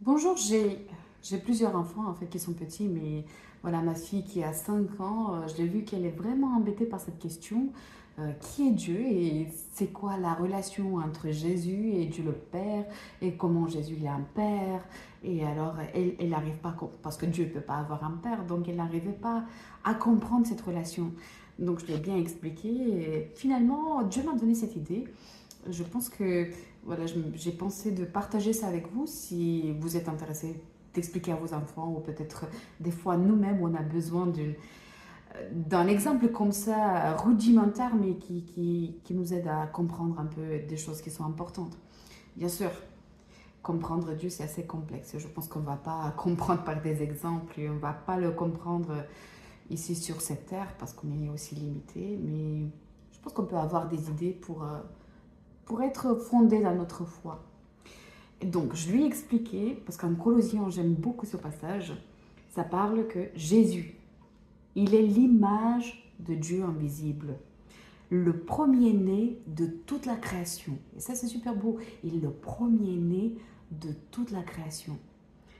Bonjour, j'ai plusieurs enfants en fait qui sont petits, mais voilà, ma fille qui a 5 ans, je l'ai vu qu'elle est vraiment embêtée par cette question. Qui est Dieu et c'est quoi la relation entre Jésus et Dieu le Père et comment Jésus il est un père et alors elle n'arrive pas, parce que Dieu ne peut pas avoir un père, donc elle n'arrivait pas à comprendre cette relation. Donc je l'ai bien expliqué et finalement Dieu m'a donné cette idée. Je pense que voilà, j'ai pensé de partager ça avec vous si vous êtes intéressé d'expliquer à vos enfants ou peut-être des fois nous-mêmes on a besoin d'un exemple comme ça rudimentaire mais qui nous aide à comprendre un peu des choses qui sont importantes. Bien sûr, comprendre Dieu c'est assez complexe. Je pense qu'on ne va pas comprendre par des exemples et on ne va pas le comprendre ici sur cette terre parce qu'on est aussi limité, mais je pense qu'on peut avoir des idées pour être fondé dans notre foi. Et donc, je lui ai expliqué, parce qu'en Colossiens, j'aime beaucoup ce passage, ça parle que Jésus, il est l'image de Dieu invisible, le premier-né de toute la création. Et ça, c'est super beau. Il est le premier-né de toute la création.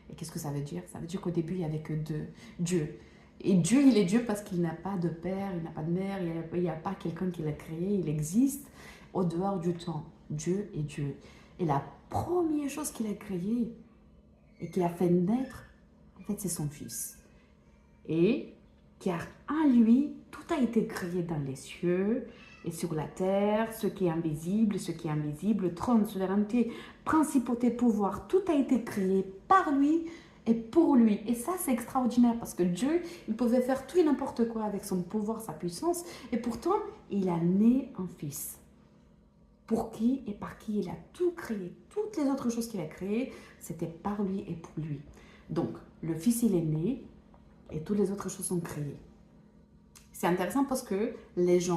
Et qu'est-ce que ça veut dire? Ça veut dire qu'au début, il n'y avait que deux, Dieu. Et Dieu, il est Dieu parce qu'il n'a pas de père, il n'a pas de mère, il n'y a pas quelqu'un qui l'a créé, il existe au dehors du temps. Dieu est Dieu. Et la première chose qu'il a créée et qu'il a fait naître, en fait, c'est son Fils. Et car en lui, tout a été créé dans les cieux et sur la terre, ce qui est invisible, ce qui est invisible, trône, souveraineté, principauté, pouvoir, tout a été créé par lui et pour lui. Et ça, c'est extraordinaire parce que Dieu, il pouvait faire tout et n'importe quoi avec son pouvoir, sa puissance, et pourtant, il a né un fils. Pour qui et par qui il a tout créé. Toutes les autres choses qu'il a créées, c'était par lui et pour lui. Donc, le fils, il est né et toutes les autres choses sont créées. C'est intéressant parce que les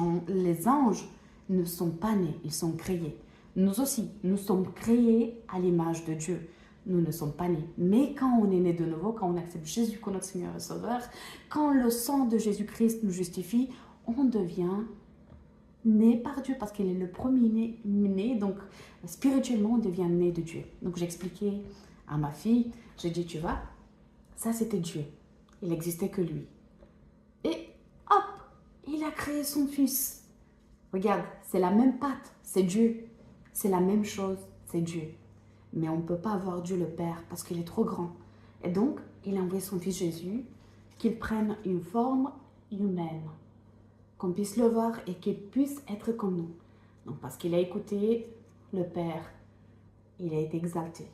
anges ne sont pas nés, ils sont créés. Nous aussi, nous sommes créés à l'image de Dieu. Nous ne sommes pas nés. Mais quand on est né de nouveau, quand on accepte Jésus comme notre Seigneur et Sauveur, quand le sang de Jésus-Christ nous justifie, on devient né par Dieu parce qu'il est le premier né, donc spirituellement on devient né de Dieu. Donc j'ai expliqué à ma fille, j'ai dit tu vois, ça c'était Dieu, il n'existait que lui. Et hop, il a créé son fils. Regarde, c'est la même patte, c'est Dieu, c'est la même chose, c'est Dieu. Mais on ne peut pas avoir Dieu le Père parce qu'il est trop grand. Et donc, il a envoyé son fils Jésus, qu'il prenne une forme humaine, qu'on puisse le voir et qu'il puisse être comme nous. Donc parce qu'il a écouté le Père, il a été exalté.